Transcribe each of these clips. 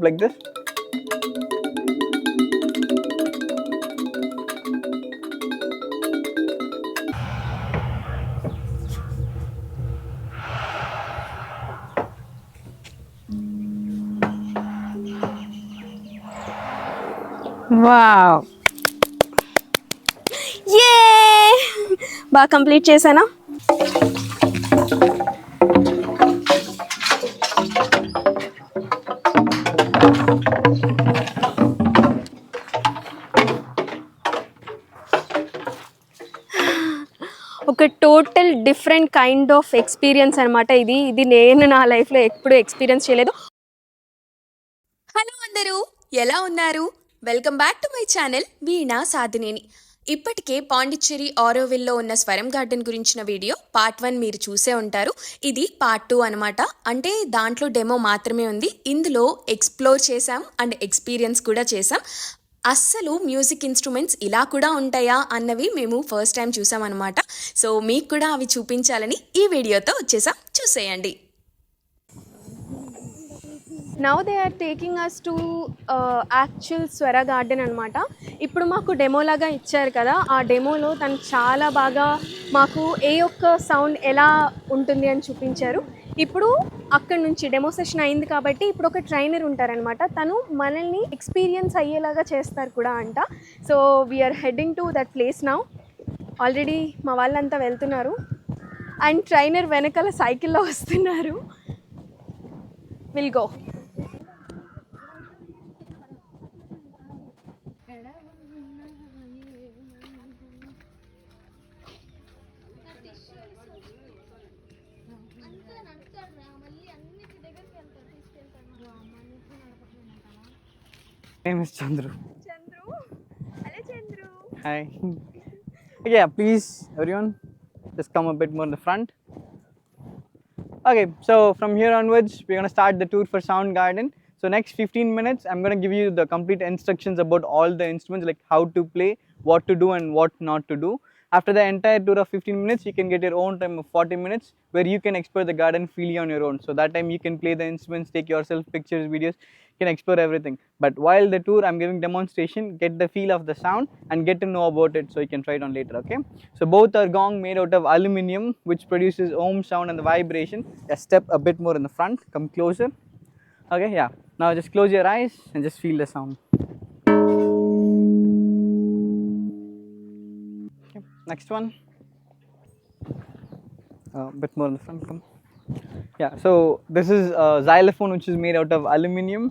like this. Wow ఏ బాగా complete చేశానా? ఒక total different kind of experience అనమాట ఇది నేను నా లైఫ్లో ఎప్పుడూ ఎక్స్పీరియన్స్ చేయలేదు. హలో అందరూ, ఎలా ఉన్నారు? Welcome back to my channel Veena Sadhineni. ఇప్పటికే పాండిచ్చేరి ఆరోవిల్లో ఉన్న స్వరం గార్డెన్ గురించిన వీడియో పార్ట్ 1 మీరు చూసే ఉంటారు. ఇది పార్ట్ 2 అనమాట. అంటే దాంట్లో డెమో మాత్రమే ఉంది. ఇందులో ఎక్స్ప్లోర్ చేశాం అండ్ ఎక్స్పీరియన్స్ కూడా చేశాం. అస్సలు మ్యూజిక్ ఇన్స్ట్రుమెంట్స్ ఇలా కూడా ఉంటాయా అన్నవి మేము ఫస్ట్ టైం చూసామన్నమాట. సో మీకు కూడా అవి చూపించాలని ఈ వీడియోతో వచ్చేసాం, చూసేయండి. Now they are taking us to actual Swara garden అనమాట. ఇప్పుడు మాకు డెమోలాగా ఇచ్చారు కదా, ఆ డెమోలో తను చాలా బాగా మాకు ఏ ఒక్క సౌండ్ ఎలా ఉంటుంది అని చూపించారు. ఇప్పుడు అక్కడ నుంచి డెమో సెషన్ అయింది కాబట్టి ఇప్పుడు ఒక ట్రైనర్ ఉంటారనమాట, తను మనల్ని ఎక్స్పీరియన్స్ అయ్యేలాగా చేస్తారు కూడా అంట. So we are heading to that place now. Already మా వాళ్ళంతా వెళ్తున్నారు అండ్ ట్రైనర్ వెనకాల సైకిల్లో వస్తున్నారు. Will go. Name is Chandru. Chandru, hello Chandru. Hi. Yeah, please everyone, just come a bit more in the front. Okay, so from here onwards, we're gonna start the tour for Sound Garden. So next 15 minutes, I'm gonna give you the complete instructions about all the instruments, like how to play, what to do, and what not to do. After the entire tour of 15 minutes, you can get your own time of 40 minutes where you can explore the garden freely on your own. So that time you can play the instruments, take yourself pictures, videos, you can explore everything. But while the tour, I'm giving demonstration, get the feel of the sound and get to know about it so you can try it on later, okay? So both are gong made out of aluminum, which produces ohm sound and the vibration. Just step a bit more in the front, come closer. Okay, yeah. Now just close your eyes and just feel the sound. Okay, next one. A bit more in the front, come. Yeah, so this is a xylophone which is made out of aluminum.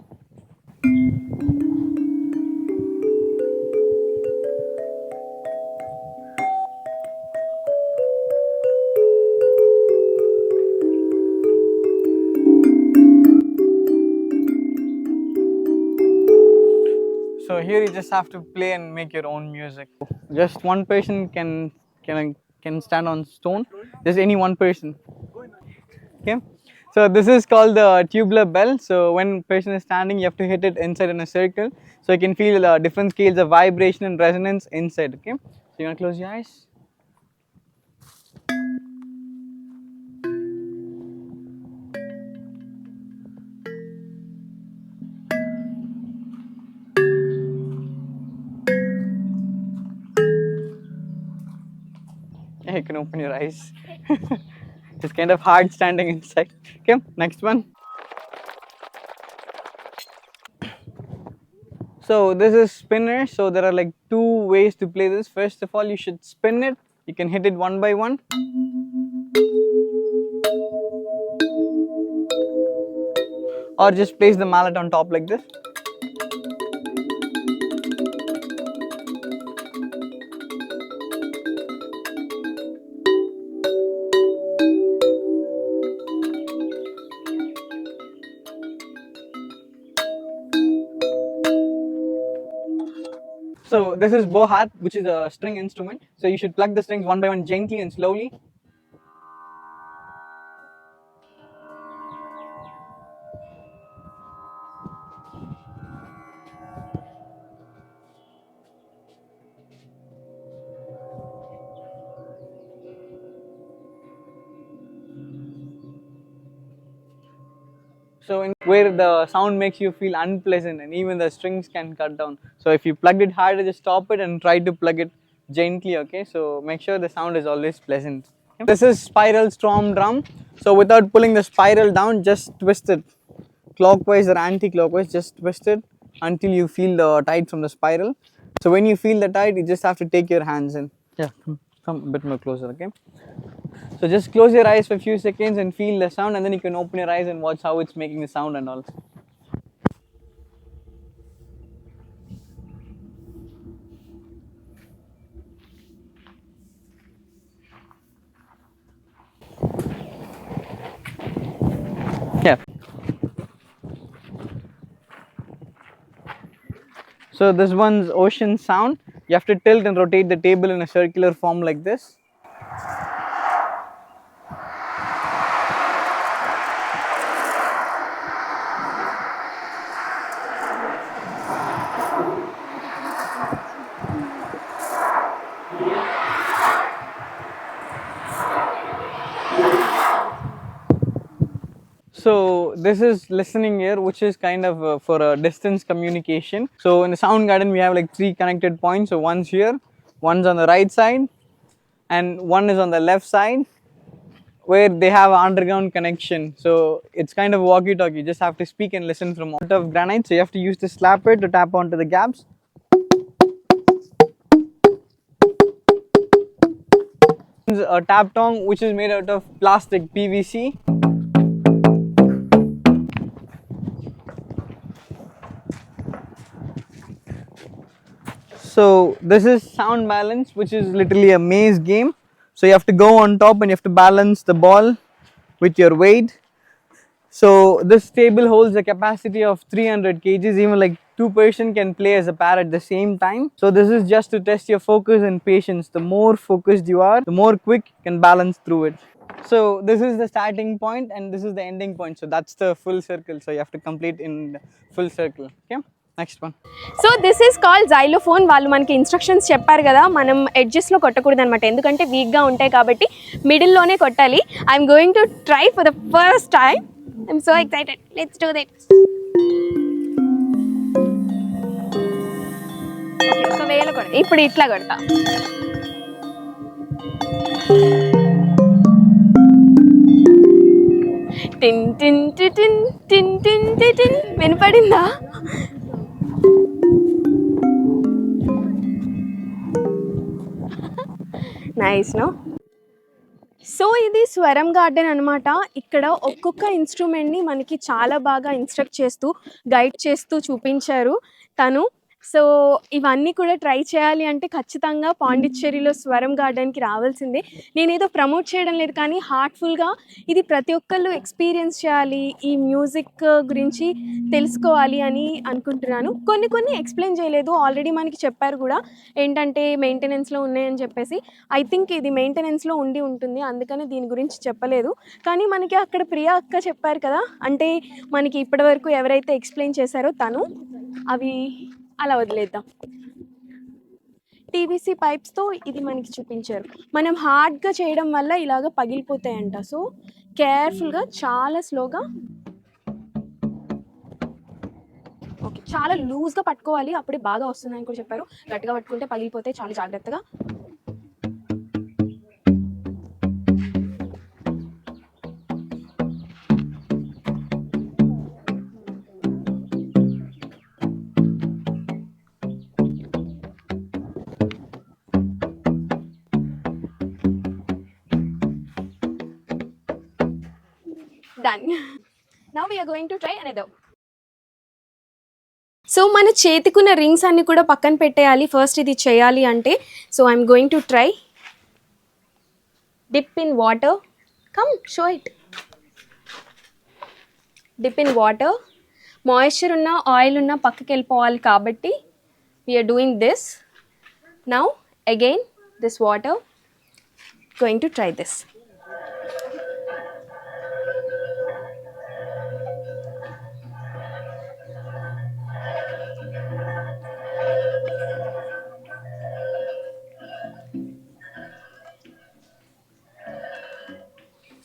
So here you just have to play and make your own music. Just one person can stand on stone. Just any one person. Okay. So this is called the tubular bell. So when person is standing, you have to hit it inside in a circle, so you can feel different scales of vibration and resonance inside. Okay. So you wanna close your eyes. Yeah, you can open your eyes. It's kind of hard standing inside. Okay, next one. So this is spinner. So there are like 2 ways to play this. First of all, you should spin it. You can hit it one by one. Or just place the mallet on top like this. So this is bow harp, which is a string instrument. So you should pluck the strings one by one, gently and slowly. So So where the sound makes you feel unpleasant and even the strings can cut down. So if you plugged it harder, just stop it and try to plug it gently, okay? So make sure the sound is always pleasant. Okay? This is spiral storm drum. So without pulling the spiral down, just twist it clockwise or anti-clockwise, just twist it until you feel the tide from the spiral. So when you feel the tide, you just have to take your hands in. Yeah, come a bit more closer, okay? So just close your eyes for a few seconds and feel the sound, and then you can open your eyes and watch how it's making the sound and all. Yeah. So this one's ocean sound. You have to tilt and rotate the table in a circular form like this. So this is listening ear, which is kind of for a distance communication. So in the sound garden, we have like 3 connected points. So one's here, one's on the right side, and one is on the left side, where they have an underground connection. So it's kind of walkie-talkie. You just have to speak and listen from out of granite. So you have to use the slapper to tap onto the gaps. A tap tongue, which is made out of plastic PVC. So this is sound balance, which is literally a maze game. So you have to go on top and you have to balance the ball with your weight. So this table holds a capacity of 300 kgs. Even like 2 person can play as a pair at the same time. So this is just to test your focus and patience. The more focused you are, the more quick you can balance through it. So this is the starting point and this is the ending point. So that's the full circle. So you have to complete in the full circle. Okay, next one. So this is called xylophone. వాళ్ళు మనకి instructions చెప్పారు కదా, మనం ఎడ్జెస్లో కొట్టకూడదు అనమాట, ఎందుకంటే వీక్గా ఉంటాయి కాబట్టి మిడిల్లోనే కొట్టాలి. I'm going to try for the first time. I'm so excited. Let's do that. Okay, ఒక వేలో కొడతా. ఇప్పుడు ఇట్లా కొడతా. టిన్ టిన్ టిన్ టిన్ టిన్ టిన్. వినపడిందా? Nice no. సో ఇది స్వరం గార్డెన్ అనమాట. ఇక్కడ ఒక్కొక్క ఇన్స్ట్రుమెంట్ని మనకి చాలా బాగా ఇన్స్ట్రక్ట్ చేస్తూ గైడ్ చేస్తూ చూపించారు తను. సో ఇవన్నీ కూడా ట్రై చేయాలి అంటే ఖచ్చితంగా పాండిచ్చేరిలో స్వరం గార్డెన్కి రావాల్సిందే. నేనేదో ప్రమోట్ చేయడం లేదు, కానీ హార్ట్ఫుల్గా ఇది ప్రతి ఒక్కళ్ళు ఎక్స్పీరియన్స్ చేయాలి, ఈ మ్యూజిక్ గురించి తెలుసుకోవాలి అని అనుకుంటున్నాను. కొన్ని ఎక్స్ప్లెయిన్ చేయలేదు, ఆల్రెడీ మనకి చెప్పారు కూడా ఏంటంటే మెయింటెనెన్స్లో ఉన్నాయని చెప్పేసి. ఐ థింక్ ఇది మెయింటెనెన్స్లో ఉంటుంది, అందుకని దీని గురించి చెప్పలేదు. కానీ మనకి అక్కడ ప్రియా అక్క చెప్పారు కదా, అంటే మనకి ఇప్పటివరకు ఎవరైతే ఎక్స్ప్లెయిన్ చేశారో తను, అవి అలా వదిలేద్దాం. టీవీసీ పైప్స్తో ఇది మనకి చూపించారు. మనం హార్డ్గా చేయడం వల్ల ఇలాగ పగిలిపోతాయంట. సో కేర్ఫుల్గా చాలా స్లోగా, ఓకే, చాలా లూజ్గా పట్టుకోవాలి, అప్పుడే బాగా వస్తుందని కూడా చెప్పారు. గట్టిగా పట్టుకుంటే పగిలిపోతే చాలా జాగ్రత్తగా. Done. Now we are going to try another. So మన చేతికున్న రింగ్స్ అన్ని కూడా పక్కన పెట్టేయాలి ఫస్ట్ ఇది చేయాలి అంటే. So I'm going to try. Dip in water. Come show it. Dip in water. Moisture ఉన్న ఆయిల్ ఉన్న పక్కకి వెళ్ళిపోవాలి కాబట్టి we're doing this. Now again this water. Going to try this.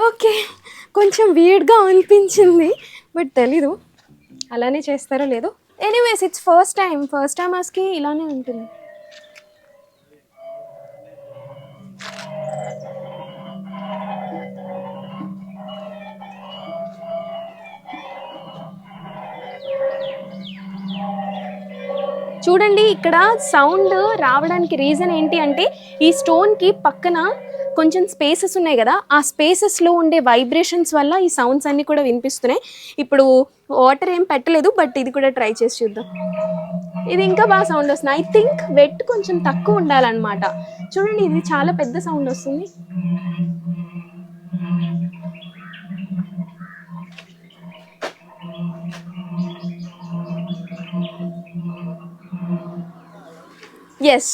Okay, కొంచెం వీడ్గా అనిపించింది, బట్ తెలీదు అలానే చేస్తారో లేదో. ఎనీవేస్ ఇట్స్ ఫస్ట్ టైమర్స్కి ఇలానే ఉంటుంది. చూడండి ఇక్కడ సౌండ్ రావడానికి రీజన్ ఏంటి అంటే ఈ స్టోన్కి పక్కన కొంచెం స్పేసెస్ ఉన్నాయి కదా, ఆ స్పేసెస్లో ఉండే వైబ్రేషన్స్ వల్ల ఈ సౌండ్స్ అన్నీ కూడా వినిపిస్తున్నాయి. ఇప్పుడు వాటర్ ఏం పెట్టలేదు, బట్ ఇది కూడా ట్రై చేసి చూద్దాం. ఇది ఇంకా బాగా సౌండ్ వస్తుంది. ఐ థింక్ వెట్ కొంచెం తక్కువ ఉండాలన్నమాట. చూడండి ఇది చాలా పెద్ద సౌండ్ వస్తుంది. ఎస్,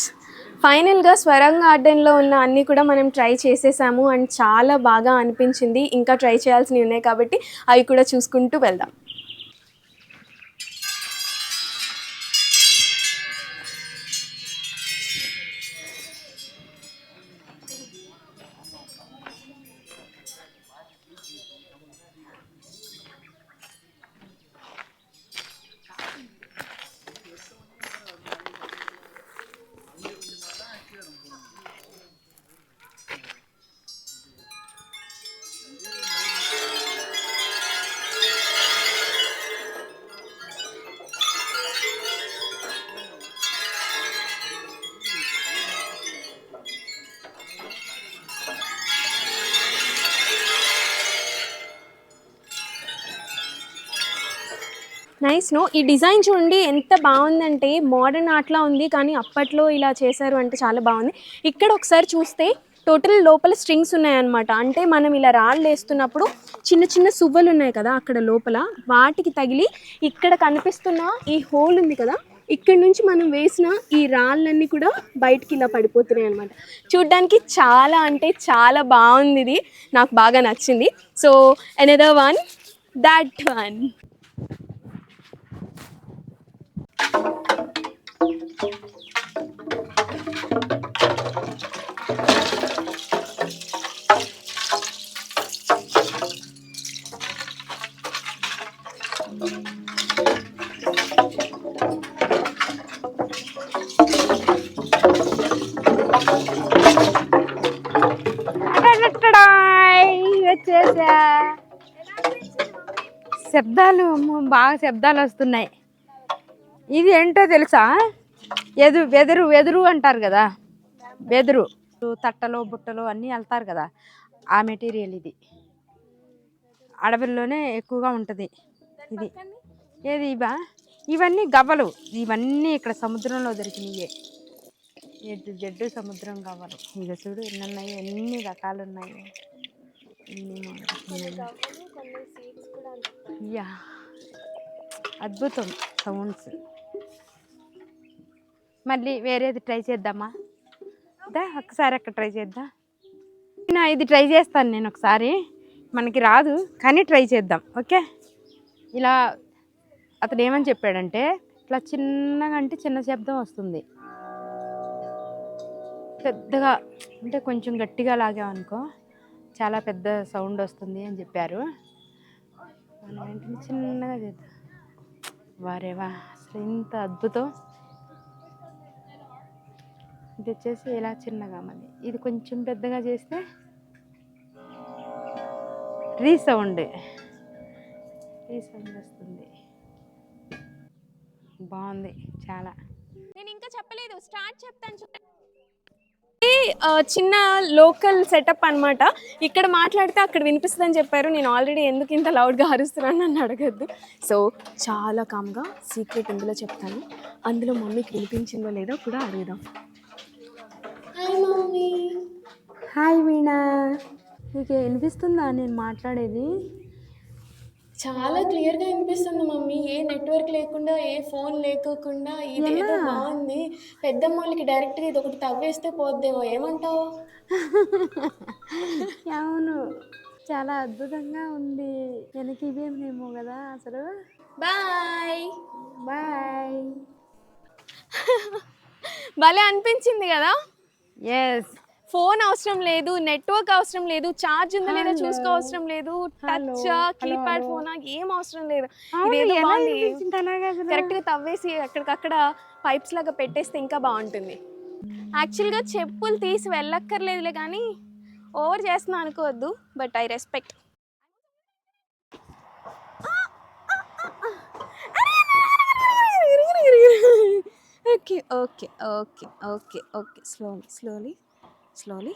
ఫైనల్గా స్వరం గార్డెన్లో ఉన్న అన్నీ కూడా మనం ట్రై చేసేసాము అండ్ చాలా బాగా అనిపించింది. ఇంకా ట్రై చేయాల్సినవి ఉన్నాయి కాబట్టి అవి కూడా చూసుకుంటూ వెళ్దాం. Nice no. ఈ డిజైన్ చూడండి ఎంత బాగుందంటే మోడర్న్ ఆర్ట్లా ఉంది, కానీ అప్పట్లో ఇలా చేశారు అంటే చాలా బాగుంది. ఇక్కడ ఒకసారి చూస్తే టోటల్ లోపల స్ట్రింగ్స్ ఉన్నాయన్నమాట. అంటే మనం ఇలా రాళ్ళు వేస్తున్నప్పుడు చిన్న చిన్న సువ్వలు ఉన్నాయి కదా అక్కడ లోపల, వాటికి తగిలి ఇక్కడ కనిపిస్తున్న ఈ హోల్ ఉంది కదా, ఇక్కడ నుంచి మనం వేసిన ఈ రాళ్ళన్నీ కూడా బయటికి ఇలా పడిపోతున్నాయి అనమాట. చూడ్డానికి చాలా అంటే చాలా బాగుంది. ఇది నాకు బాగా నచ్చింది. So another one, that one. వచ్చేసా. శబ్దాలు బాగా శబ్దాలు వస్తున్నాయి. ఇది ఏంటో తెలుసా? వెదురు అంటారు కదా, వెదురు తట్టలో బుట్టలో అన్నీ వెళ్తారు కదా, ఆ మెటీరియల్ ఇది. అడవుల్లోనే ఎక్కువగా ఉంటుంది ఇది. ఏది ఇవన్నీ గవ్వలు, ఇవన్నీ ఇక్కడ సముద్రంలో దొరికినాయే. జడ్డు సముద్రం గవ్వలు. ఇక చూడు ఎన్ని ఉన్నాయి, ఎన్ని రకాలు ఉన్నాయి. యా, అద్భుతం సౌండ్స్. మళ్ళీ వేరేది ట్రై చేద్దామా? ఒకసారి అక్కడ ట్రై చేద్దాం. ఇది ట్రై చేస్తాను నేను ఒకసారి. మనకి రాదు కానీ ట్రై చేద్దాం. ఓకే, ఇలా అతను ఏమని చెప్పాడంటే ఇట్లా చిన్నగా అంటే చిన్న శబ్దం వస్తుంది, పెద్దగా అంటే కొంచెం గట్టిగా లాగామనుకో చాలా పెద్ద సౌండ్ వస్తుంది అని చెప్పారు. మనం ఏంటంటే చిన్నగా చేద్దాం. వారేవా, అసలు ఇంత అద్భుతం. ఇది వచ్చేసి ఇలా చిన్నగా, మళ్ళీ ఇది కొంచెం పెద్దగా చేస్తే రీసౌండ్ వస్తుంది. బాగుంది చాలా. నేను ఇంకా చెప్పలేదు, స్టార్ట్ చెప్తాను చూడండి. చిన్న లోకల్ సెటప్ అనమాట. ఇక్కడ మాట్లాడితే అక్కడ వినిపిస్తుందని చెప్పారు. నేను ఆల్రెడీ ఎందుకు ఇంత లౌడ్గా అరుస్తున్నాను నన్ను అడగద్దు. సో చాలా కామ్గా సీక్రెట్ ఇందులో చెప్తాను. అందులో మమ్మీకి వినిపించిందో లేదో కూడా అడుగుదాం. Hi mummy. హాయ్ వీణా, నీకు వినిపిస్తుందా నేను మాట్లాడేది? చాలా క్లియర్గా వినిపిస్తుంది మమ్మీ. ఏ నెట్వర్క్ లేకుండా, ఏ ఫోన్ లేకోకుండా ఇదేదో బాగుంది. పెద్దమ్మ వాళ్ళకి డైరెక్ట్గా ఇది ఒకటి తవ్వేస్తే పోద్దేమో, ఏమంటావు? అవును, చాలా అద్భుతంగా ఉంది. వెనక్కి ఇవేమేమో కదా అసలు. Bye bye. భలే అనిపించింది కదా. ఎస్, ఫోన్ అవసరం లేదు, నెట్వర్క్ అవసరం లేదు, ఛార్జ్ ఉందా లేదా చూసుకో అవసరం లేదు, టచ్ కీప్యాడ్ ఫోన్ ఏం అవసరం లేదు. ఇదేదో బాగుంది, కరెక్ట్గా తవ్వేసి అక్కడికక్కడ పైప్స్ లాగా పెట్టేస్తే ఇంకా బాగుంటుంది. యాక్చువల్గా చెప్పులు తీసి వెళ్ళక్కర్లేదులే కానీ ఓవర్ చేస్తున్నా అనుకోవద్దు, but I respect. Okay okay okay okay okay slowly slowly slowly.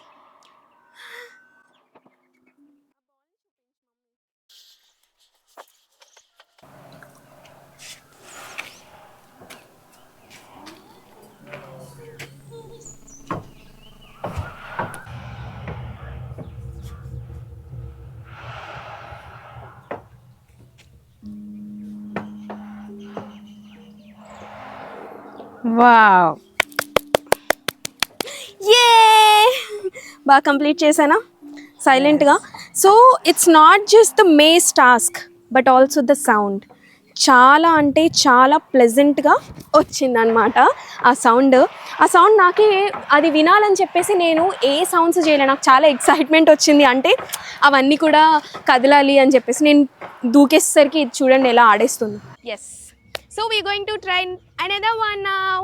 Wow, బాగా కంప్లీట్ చేశానా సైలెంట్గా. So it's not just the maze task but also the sound. చాలా అంటే చాలా ప్లెజెంట్గా వచ్చిందనమాట ఆ సౌండ్. ఆ సౌండ్ నాకే అది వినాలని చెప్పేసి నేను ఏ సౌండ్స్ చేయలే, నాకు చాలా ఎక్సైట్మెంట్ వచ్చింది. అంటే అవన్నీ కూడా కదలాలి అని చెప్పేసి నేను దూకేసరికి ఇది చూడండి ఎలా ఆడేస్తుంది. Yes, so we going to try another one now.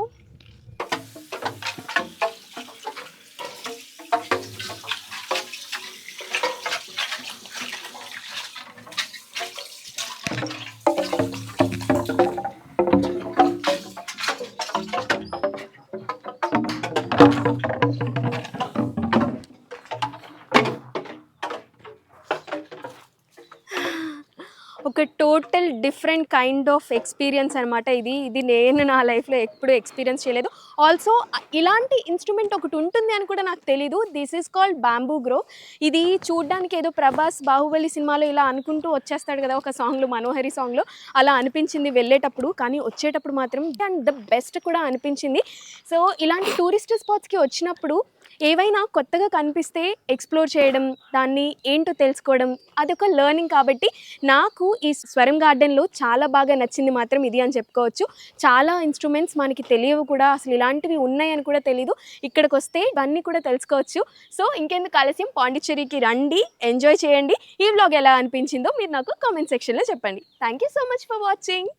ఒక total different kind of experience అనమాట ఇది నేను నా లైఫ్లో ఎప్పుడు ఎక్స్పీరియన్స్ చేయలేదు. ఆల్సో ఇలాంటి ఇన్స్ట్రుమెంట్ ఒకటి ఉంటుంది అని కూడా నాకు తెలీదు. This is called bamboo grow. ఇది చూడ్డానికి ఏదో ప్రభాస్ బాహుబలి సినిమాలో ఇలా అనుకుంటూ వచ్చేస్తాడు కదా ఒక సాంగ్లో, మనోహరి సాంగ్లో, అలా అనిపించింది వెళ్ళేటప్పుడు. కానీ వచ్చేటప్పుడు మాత్రం ద బెస్ట్ కూడా అనిపించింది. సో ఇలాంటి టూరిస్ట్ స్పాట్స్కి వచ్చినప్పుడు ఏవైనా కొత్తగా కనిపిస్తే ఎక్స్ప్లోర్ చేయడం, దాన్ని ఏంటో తెలుసుకోవడం, అదొక లెర్నింగ్. కాబట్టి నాకు ఈ స్వరం గార్డెన్లో చాలా బాగా నచ్చింది మాత్రం ఇది అని చెప్పుకోవచ్చు. చాలా ఇన్స్ట్రుమెంట్స్ మనకి తెలియవు కూడా, అసలు ఇలాంటివి ఉన్నాయని కూడా తెలీదు. ఇక్కడికి వస్తే ఇవన్నీ కూడా తెలుసుకోవచ్చు. సో ఇంకెందుకు ఆలస్యం, పాండిచ్చేరికి రండి, ఎంజాయ్ చేయండి. ఈ వ్లాగ్ ఎలా అనిపించిందో మీరు నాకు కామెంట్ సెక్షన్లో చెప్పండి. Thank you so much for watching.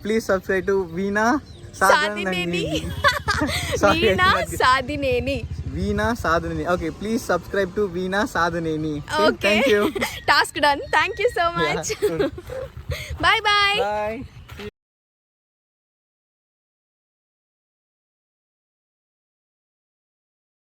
Please subscribe to Veena Sadineni. Veena Sadineni. Veena Sadineni. Okay, please subscribe to Veena Sadineni. Okay. Thank you. Task done. Thank you so much. Yeah. Bye bye. Bye.